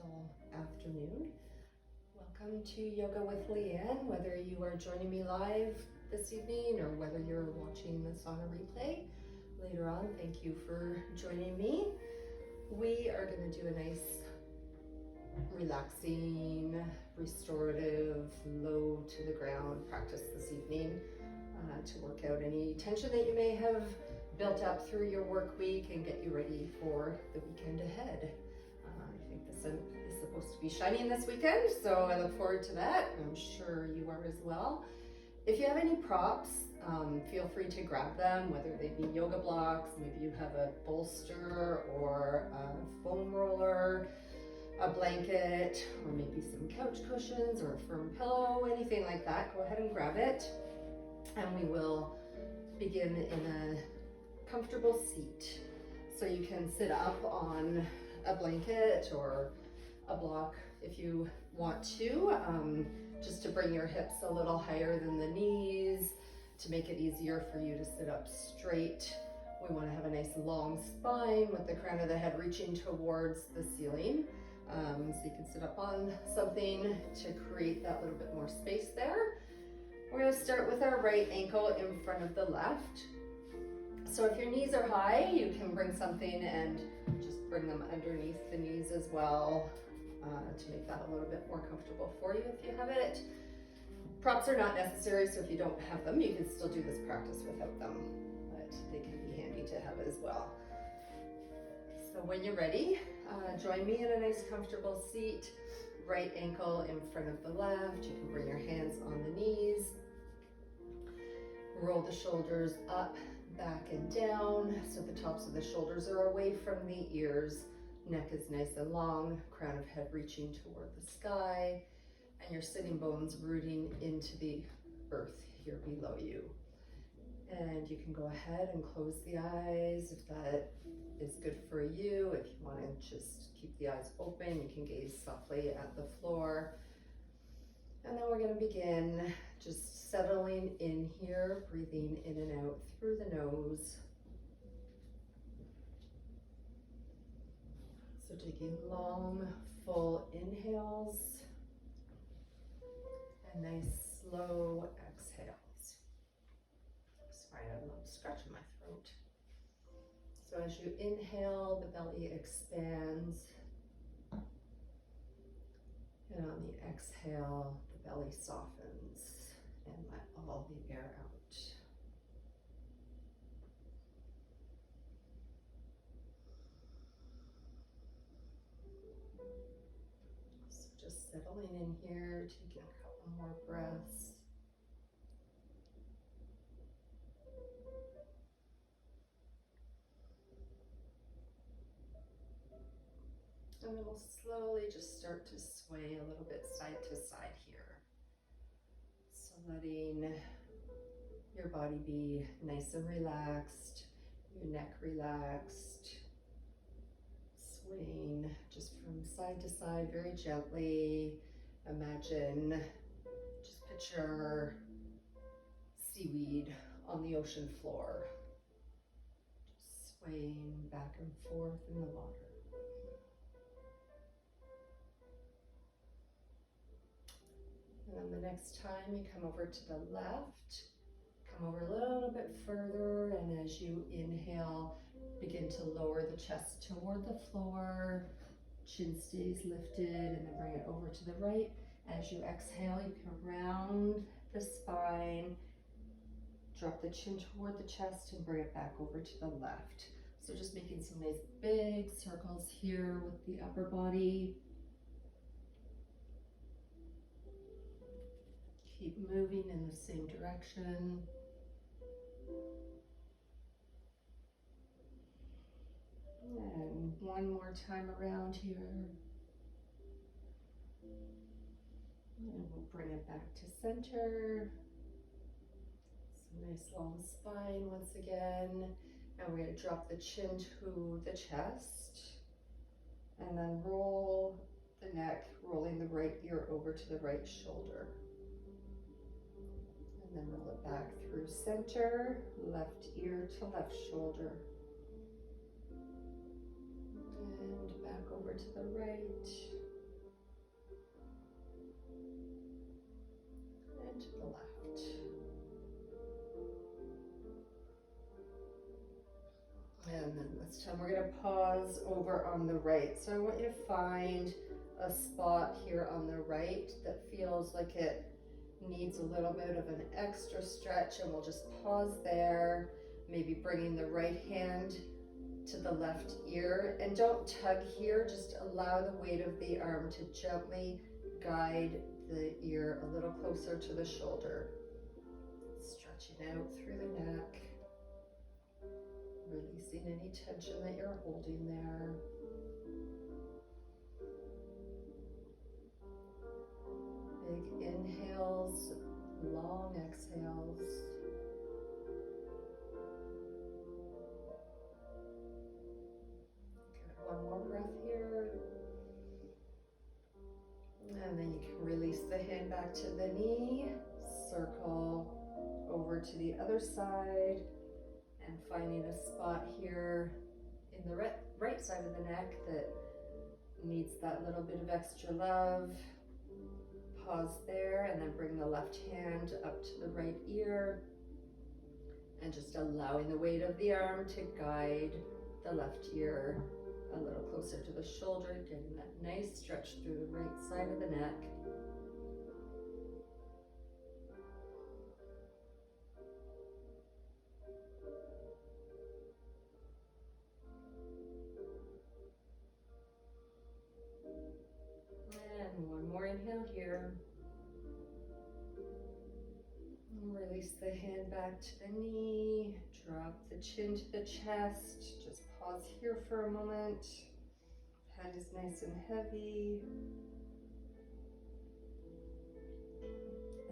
beautiful afternoon. Welcome to Yoga with Leanne. Whether you are joining me live this evening or whether you're watching this on a replay later on, thank you for joining me. We are going to do a nice relaxing, restorative, low to the ground practice this evening to work out any tension that you may have built up through your work week and get you ready for the weekend ahead. I think the sun is supposed to be shining this weekend, so I look forward to that. I'm sure you are as well. If you have any props, feel free to grab them, whether they be yoga blocks, maybe you have a bolster or a foam roller, a blanket, or maybe some couch cushions or a firm pillow, anything like that. Go ahead and grab it, and we will begin in a comfortable seat. So you can sit up on a blanket or a block if you want to, just to bring your hips a little higher than the knees, to make it easier for you to sit up straight. We want to have a nice long spine with the crown of the head reaching towards the ceiling. So you can sit up on something to create that little bit more space there. We're going to start with our right ankle in front of the left. So if your knees are high, you can bring something and just bring them underneath the knees as well to make that a little bit more comfortable for you if you have it. Props are not necessary, so if you don't have them, you can still do this practice without them, but they can be handy to have as well. So when you're ready, join me in a nice comfortable seat. Right ankle in front of the left. You can bring your hands on the knees. Roll the shoulders up, back and down, so the tops of the shoulders are away from the ears. Neck is nice and long, crown of head reaching toward the sky, and your sitting bones rooting into the earth here below you. And you can go ahead and close the eyes if that is good for you. If you want to just keep the eyes open, you can gaze softly at the floor. And then we're going to begin just settling in here, breathing in and out through the nose. So taking long, full inhales and nice, slow exhales. Sorry, I'm scratching my throat. So as you inhale, the belly expands. And on the exhale, the belly softens and let all the air out. So just settling in here, taking a couple more breaths. And then we'll slowly just start to sway a little bit side to side here. So letting your body be nice and relaxed, your neck relaxed, swaying just from side to side very gently. Imagine, just picture seaweed on the ocean floor, just swaying back and forth in the water. And then the next time you come over to the left, come over a little bit further, and as you inhale, begin to lower the chest toward the floor, chin stays lifted, and then bring it over to the right. As you exhale, you can round the spine, drop the chin toward the chest, and bring it back over to the left. So just making some nice big circles here with the upper body. Keep moving in the same direction. And one more time around here. And we'll bring it back to center. So nice long spine once again. And we're going to drop the chin to the chest. And then roll the neck, rolling the right ear over to the right shoulder. And then roll it back through center, left ear to left shoulder. And back over to the right. This time we're gonna pause over on the right. So I want you to find a spot here on the right that feels like it needs a little bit of an extra stretch, and we'll just pause there, maybe bringing the right hand to the left ear, and don't tug here, just allow the weight of the arm to gently guide the ear a little closer to the shoulder. Stretching out through the neck, releasing any tension that you're holding there. Big inhales, long exhales. Good, one more breath here. And then you can release the hand back to the knee, circle over to the other side, and finding a spot here in the right side of the neck that needs that little bit of extra love. Pause there, and then bring the left hand up to the right ear, and just allowing the weight of the arm to guide the left ear a little closer to the shoulder, getting that nice stretch through the right side of the neck. And one more inhale here. Release the hand back to the knee, drop the chin to the chest. Just pause here for a moment. Head is nice and heavy.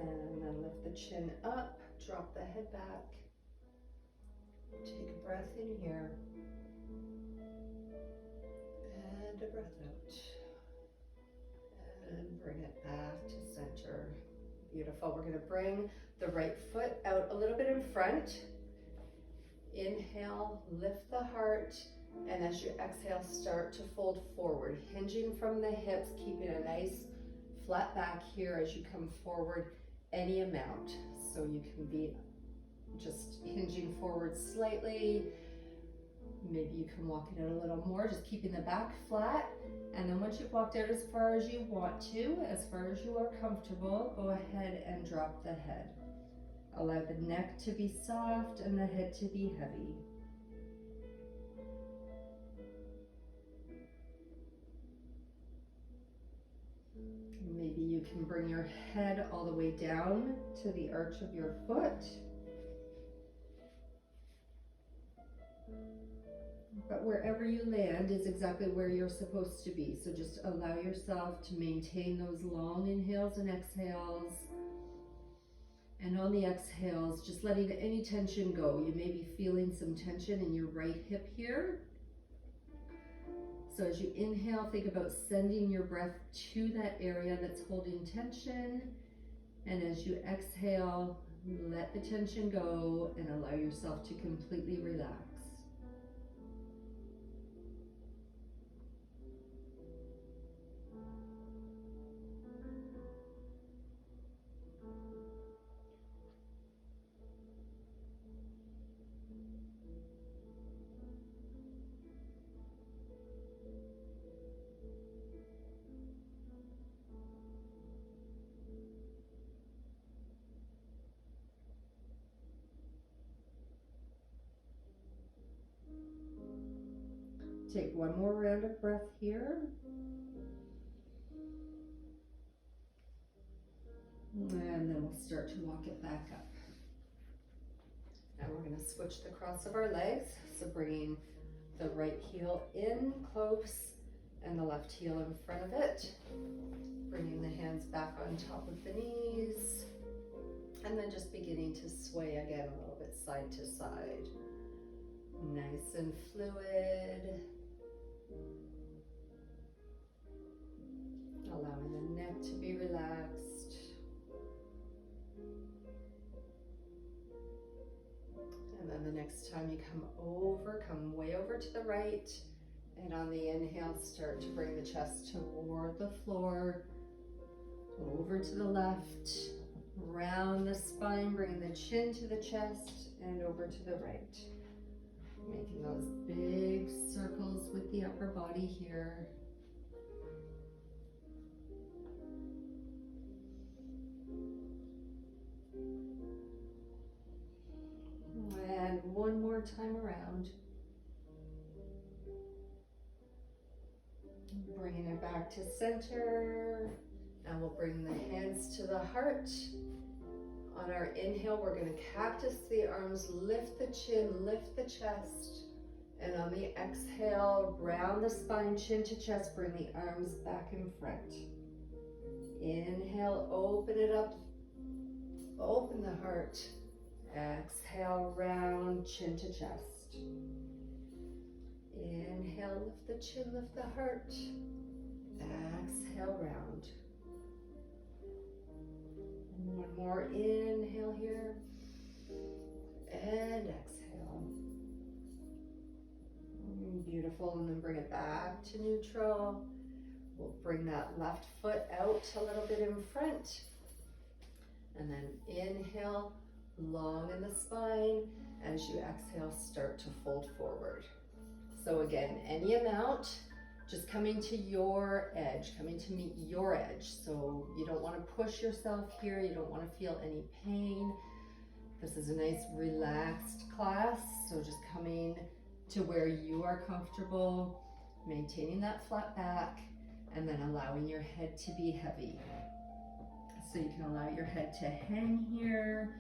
And then lift the chin up, drop the head back. Take a breath in here. And a breath out. And bring it back to center. Beautiful. We're going to bring the right foot out a little bit in front. Inhale, lift the heart, and as you exhale, start to fold forward, hinging from the hips, keeping a nice flat back here as you come forward any amount. So you can be just hinging forward slightly. Maybe you can walk it out a little more, just keeping the back flat. And then once you've walked out as far as you want to, as far as you are comfortable, go ahead and drop the head. Allow the neck to be soft and the head to be heavy. Maybe you can bring your head all the way down to the arch of your foot. But wherever you land is exactly where you're supposed to be. So just allow yourself to maintain those long inhales and exhales. And on the exhales, just letting any tension go. You may be feeling some tension in your right hip here. So as you inhale, think about sending your breath to that area that's holding tension. And as you exhale, let the tension go and allow yourself to completely relax. Take one more round of breath here. And then we'll start to walk it back up. Now we're going to switch the cross of our legs. So bringing the right heel in close and the left heel in front of it. Bringing the hands back on top of the knees. And then just beginning to sway again a little bit side to side. Nice and fluid. Allowing the neck to be relaxed. And then the next time you come way over to the right. And on the inhale, start to bring the chest toward the floor. Over to the left. Round the spine, bring the chin to the chest and over to the right. Making those big circles with the upper body here. And one more time around. Bringing it back to center. And we'll bring the hands to the heart. On our inhale, we're going to cactus the arms, lift the chin, lift the chest. And on the exhale, round the spine, chin to chest, bring the arms back in front. Inhale, open it up, open the heart. Exhale, round, chin to chest. Inhale, lift the chin, lift the heart. Exhale, round. And one more inhale here. And exhale. Beautiful, and then bring it back to neutral. We'll bring that left foot out a little bit in front. And then inhale, long in the spine. As you exhale, start to fold forward. So again, any amount, just coming to your edge, coming to meet your edge. So you don't want to push yourself here. You don't want to feel any pain. This is a nice relaxed class. So just coming to where you are comfortable, maintaining that flat back, and then allowing your head to be heavy. So you can allow your head to hang here.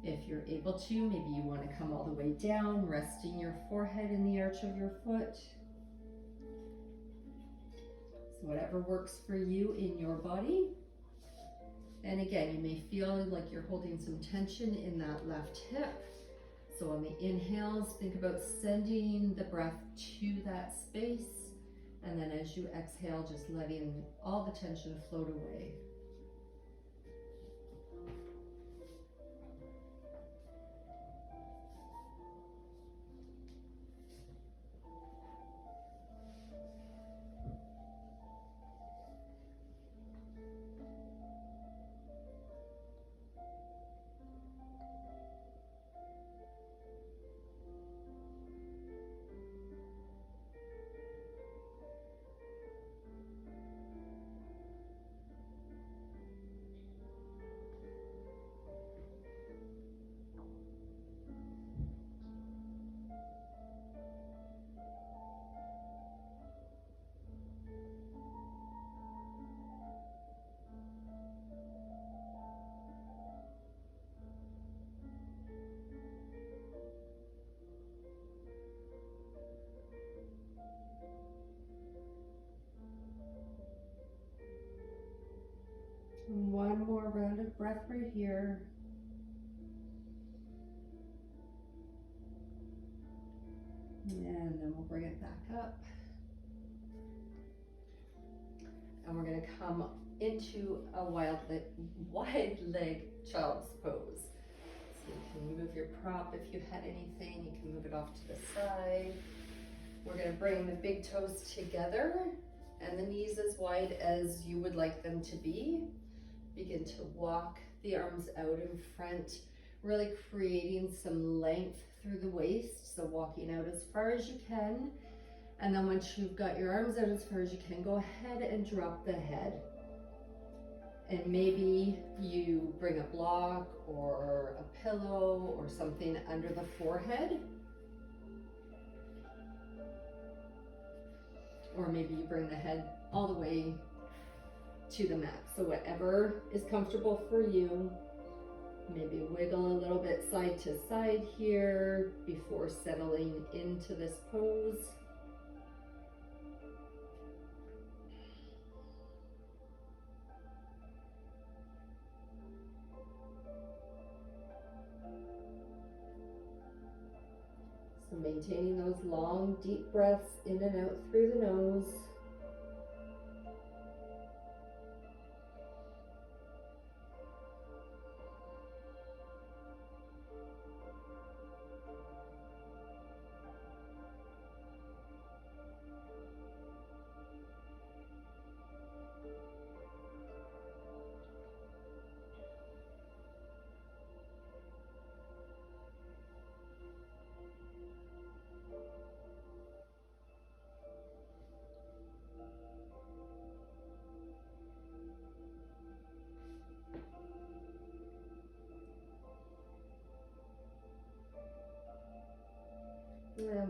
If you're able to, maybe you want to come all the way down, resting your forehead in the arch of your foot. So whatever works for you in your body. And again, you may feel like you're holding some tension in that left hip. So on the inhales, think about sending the breath to that space. And then as you exhale, just letting all the tension float away. One more round of breath right here. And then we'll bring it back up. And we're going to come into a wide leg child's pose. So you can move your prop if you had anything. You can move it off to the side. We're going to bring the big toes together and the knees as wide as you would like them to be. Begin to walk the arms out in front, really creating some length through the waist. So walking out as far as you can. And then once you've got your arms out as far as you can, go ahead and drop the head. And maybe you bring a block or a pillow or something under the forehead. Or maybe you bring the head all the way to the mat. So whatever is comfortable for you. Maybe wiggle a little bit side to side here before settling into this pose. So maintaining those long, deep breaths in and out through the nose.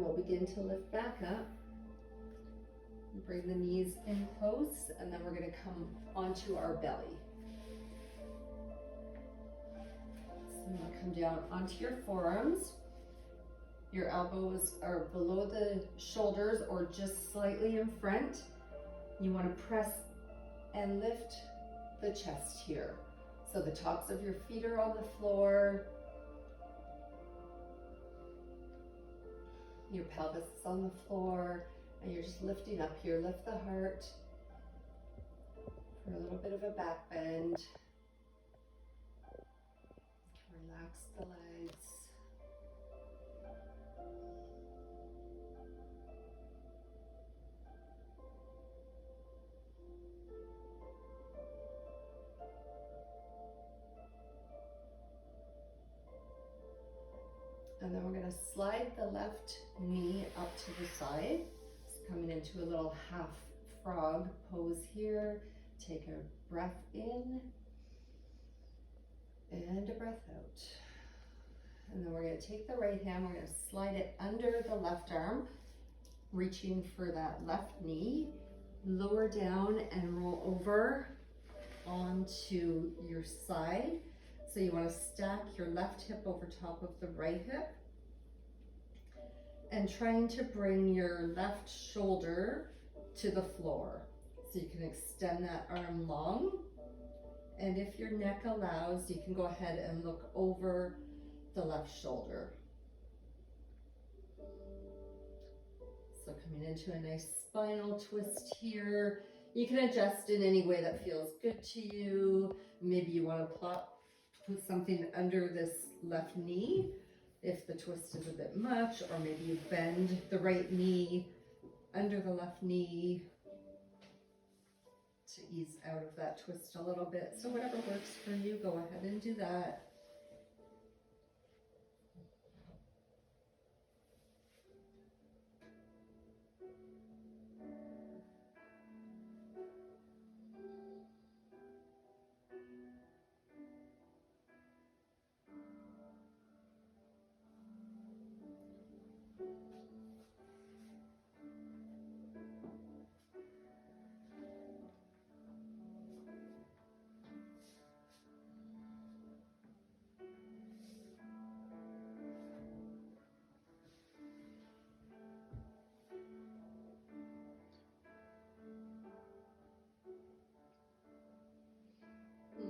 we'll begin to lift back up. Bring the knees in close, and then we're going to come onto our belly. So you'll come down onto your forearms. Your elbows are below the shoulders or just slightly in front. You want to press and lift the chest here. So the tops of your feet are on the floor. Your pelvis is on the floor, and you're just lifting up here. Lift the heart for a little bit of a back bend. Relax the legs. And then we're going to slide the left knee up to the side. So coming into a little half frog pose here. Take a breath in and a breath out. And then we're going to take the right hand, we're going to slide it under the left arm, reaching for that left knee. Lower down and roll over onto your side. So you want to stack your left hip over top of the right hip and trying to bring your left shoulder to the floor. So you can extend that arm long. And if your neck allows, you can go ahead and look over the left shoulder. So coming into a nice spinal twist here. You can adjust in any way that feels good to you. Maybe you want to put something under this left knee if the twist is a bit much, or maybe you bend the right knee under the left knee to ease out of that twist a little bit. So whatever works for you, go ahead and do that.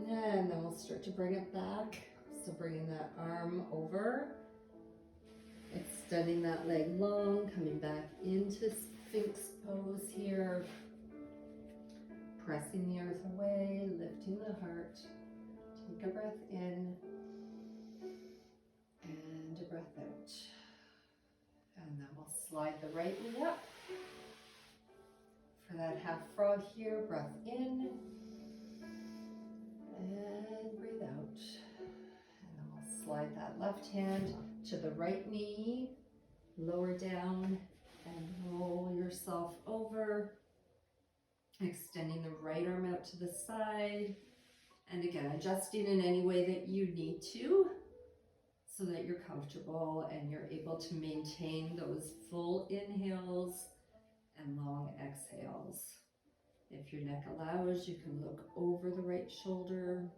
And then we'll start to bring it back. So bringing that arm over, extending that leg long, coming back into Sphinx pose here. Pressing the earth away, lifting the heart. Take a breath in and a breath out. And then we'll slide the right knee up. For that half frog here, breath in. And breathe out. And then we'll slide that left hand to the right knee, lower down, and roll yourself over. Extending the right arm out to the side. And again, adjusting in any way that you need to so that you're comfortable and you're able to maintain those full inhales and long exhales. If your neck allows, you can look over the right shoulder.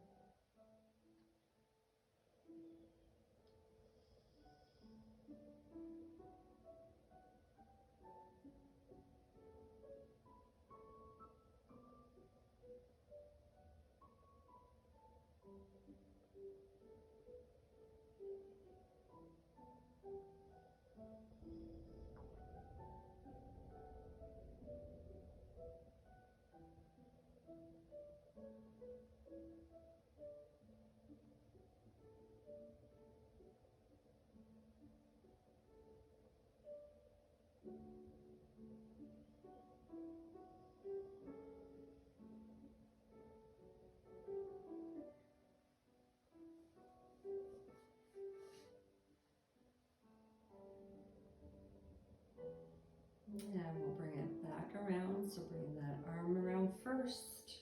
And we'll bring it back around. So bring that arm around first.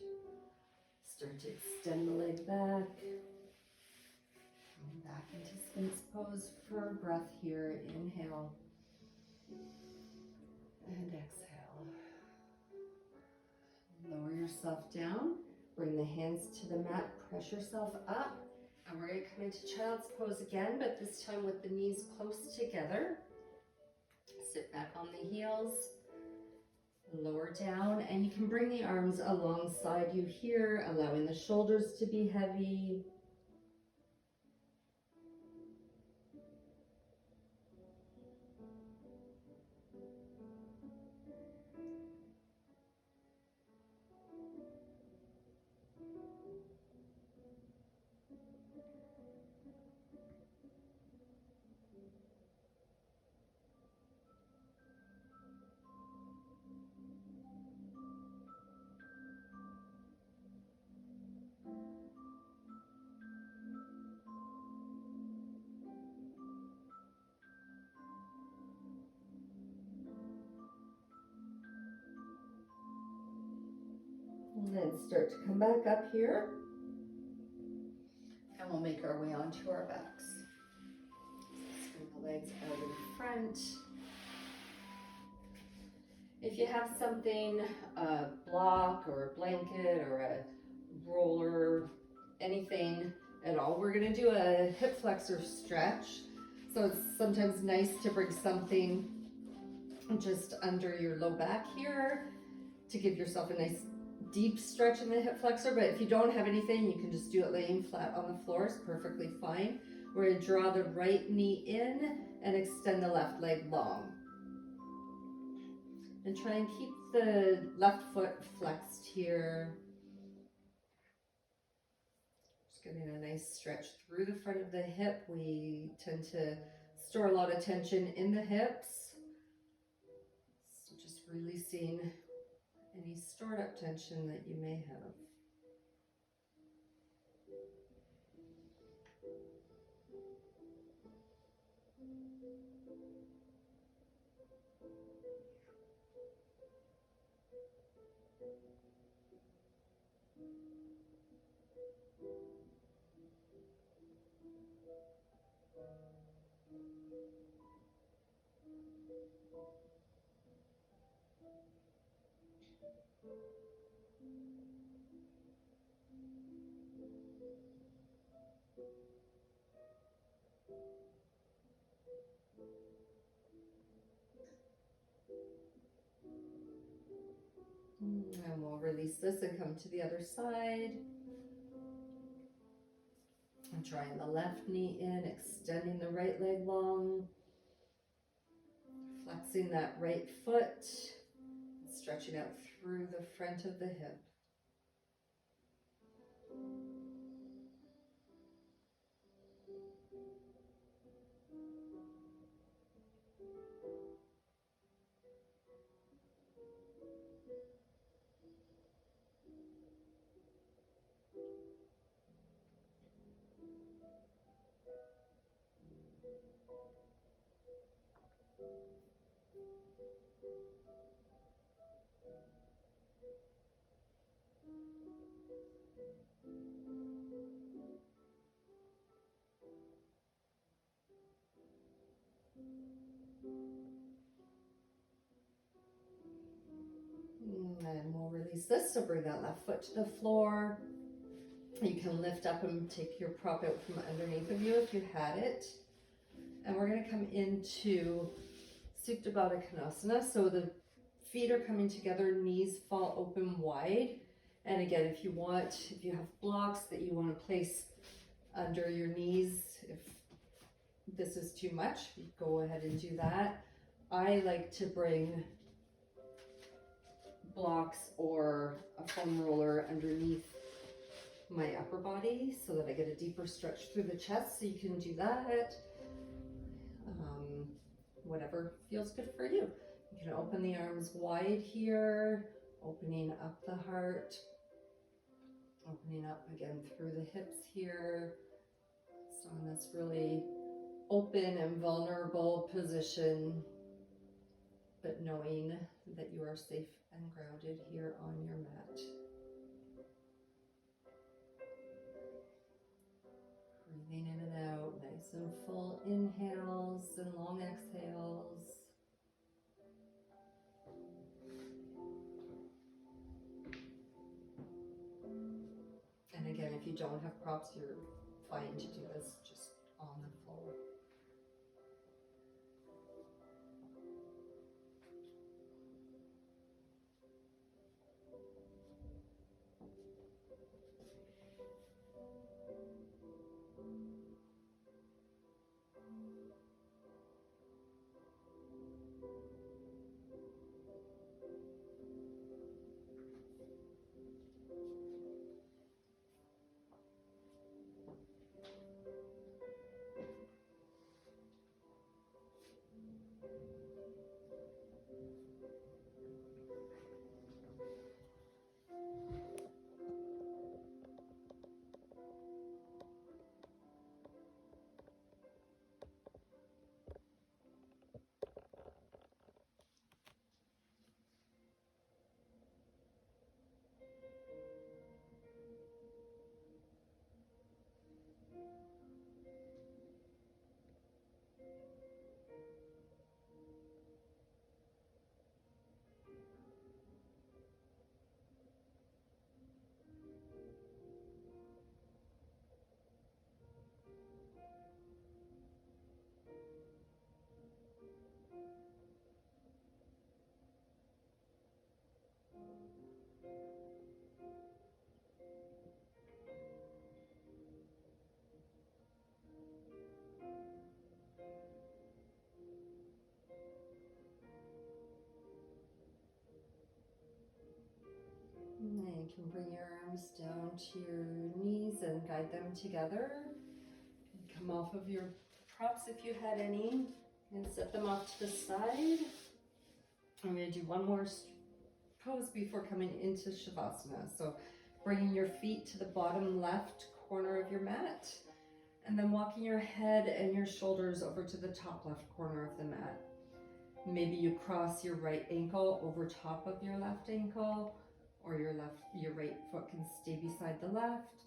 Start to extend the leg back. Coming back into Sphinx pose for a breath here. Inhale. And exhale. Lower yourself down. Bring the hands to the mat. Press yourself up. And we're going to come into child's pose again, but this time with the knees close together. Sit back on the heels. Lower down, and you can bring the arms alongside you here, allowing the shoulders to be heavy. And then start to come back up here. And we'll make our way onto our backs. Swing the legs out in front. If you have something, a block or a blanket or a roller, anything at all, we're going to do a hip flexor stretch. So it's sometimes nice to bring something just under your low back here to give yourself a nice deep stretch in the hip flexor. But if you don't have anything, you can just do it laying flat on the floor. It's perfectly fine. We're going to draw the right knee in and extend the left leg long. And try and keep the left foot flexed here. Just getting a nice stretch through the front of the hip. We tend to store a lot of tension in the hips. So just releasing any stored up tension that you may have. And we'll release this and come to the other side. And drawing the left knee in, extending the right leg long. Flexing that right foot. Stretching out through the front of the hip. And we'll release this, so bring that left foot to the floor. You can lift up and take your prop out from underneath of you if you had it. And we're going to come into Supta Baddha Konasana. So the feet are coming together, knees fall open wide. And again, if you have blocks that you want to place under your knees, if this is too much, go ahead and do that. I like to bring blocks or a foam roller underneath my upper body so that I get a deeper stretch through the chest. So you can do that, whatever feels good for you. You can open the arms wide here, opening up the heart, opening up again through the hips here. So in this really open and vulnerable position, but knowing that you are safe and grounded here on your mat. Breathing in and out, nice and full inhales and long exhales. if you don't have props, you're fine to do this just on the floor. And then you can bring your arms down to your knees and guide them together. Come off of your props if you had any and set them off to the side. I'm going to do one more pose before coming into Shavasana. So bringing your feet to the bottom left corner of your mat and then walking your head and your shoulders over to the top left corner of the mat. Maybe you cross your right ankle over top of your left ankle, or your right foot can stay beside the left.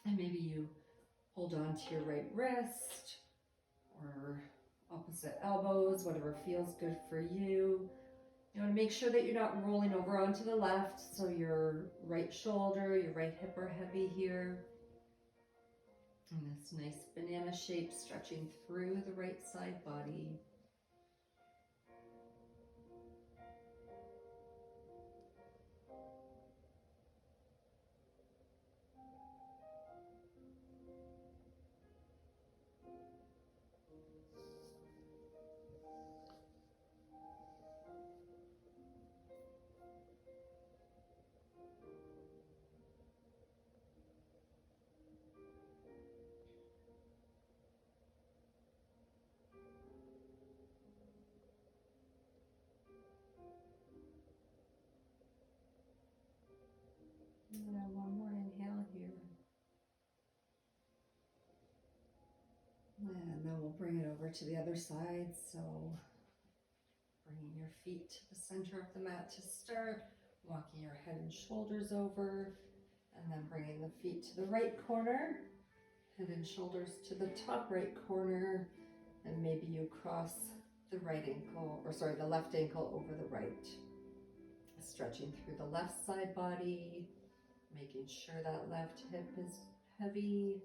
And maybe you hold on to your right wrist or opposite elbows, whatever feels good for you. You want to make sure that you're not rolling over onto the left, so your right shoulder, your right hip are heavy here. And this nice banana shape stretching through the right side body. And then one more inhale here. And then we'll bring it over to the other side. So bringing your feet to the center of the mat to start, walking your head and shoulders over, and then bringing the feet to the right corner, head and shoulders to the top right corner, and maybe you cross the right ankle, or sorry, the left ankle over the right. Stretching through the left side body, making sure that left hip is heavy.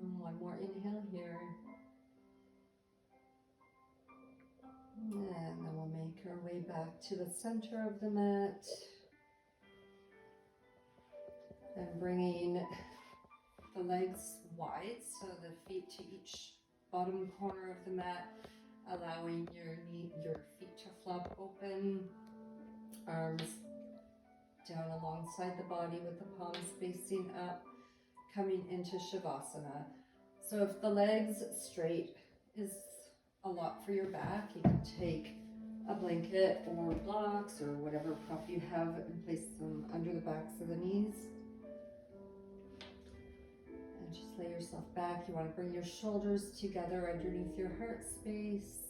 And one more inhale here. And then we'll make our way back to the center of the mat. And bringing the legs wide, so the feet to each bottom corner of the mat, allowing your feet to flop open, arms down alongside the body with the palms facing up, coming into Shavasana. So if the legs straight is a lot for your back, you can take a blanket or blocks or whatever prop you have and place them under the backs of the knees. And just lay yourself back. You want to bring your shoulders together underneath your heart space.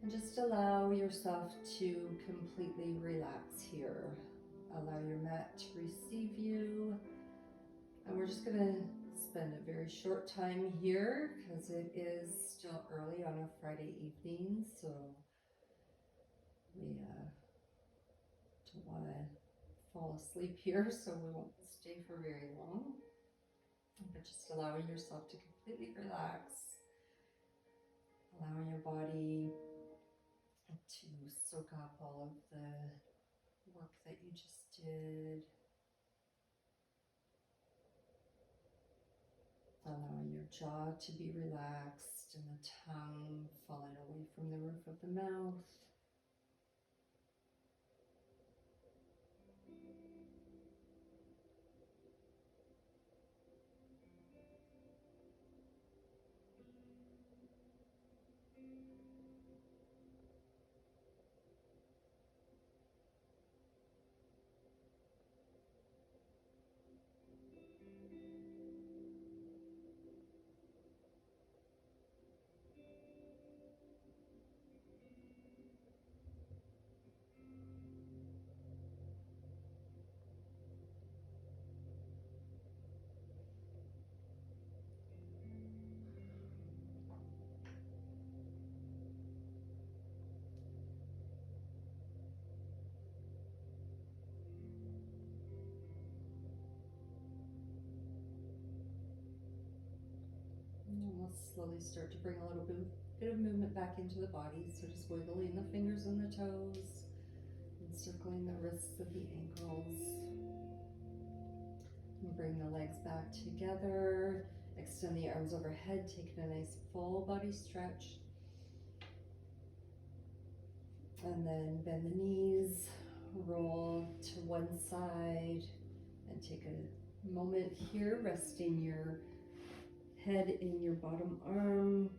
And just allow yourself to completely relax here. Allow your mat to receive you. And we're just going to spend a very short time here because it is still early on a Friday evening. So we don't want to fall asleep here, so we won't stay for very long. But just allowing yourself to completely relax. Allowing your body to soak up all of the work that you just did. Allowing your jaw to be relaxed and the tongue falling away from the roof of the mouth. And we'll slowly start to bring a little bit of movement back into the body. So just wiggling the fingers and the toes, encircling the wrists of the ankles. And bring the legs back together. Extend the arms overhead, taking a nice full body stretch. And then bend the knees, roll to one side, and take a moment here, resting your head in your bottom arm.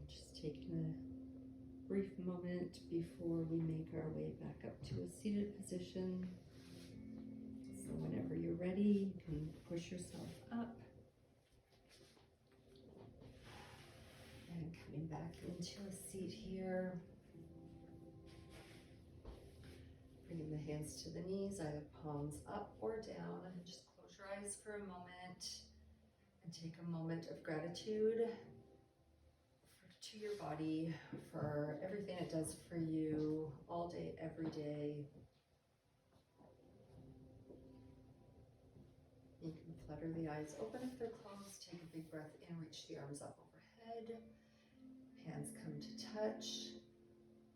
Just taking a brief moment before we make our way back up to a seated position. So whenever you're ready, you can push yourself up. And coming back into a seat here. Bringing the hands to the knees, either palms up or down. And just close your eyes for a moment and take a moment of gratitude to your body for everything it does for you all day, every day. You can flutter the eyes open if they're closed. Take a big breath in, reach the arms up overhead. Hands come to touch.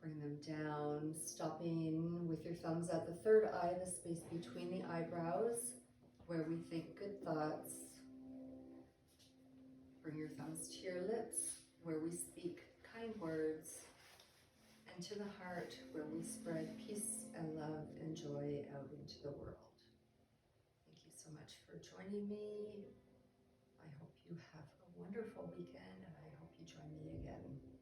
Bring them down, stopping with your thumbs at the third eye, the space between the eyebrows, where we think good thoughts. Bring your thumbs to your lips, where we speak kind words, and to the heart, where we spread peace and love and joy out into the world. Thank you so much for joining me. I hope you have a wonderful weekend, and I hope you join me again.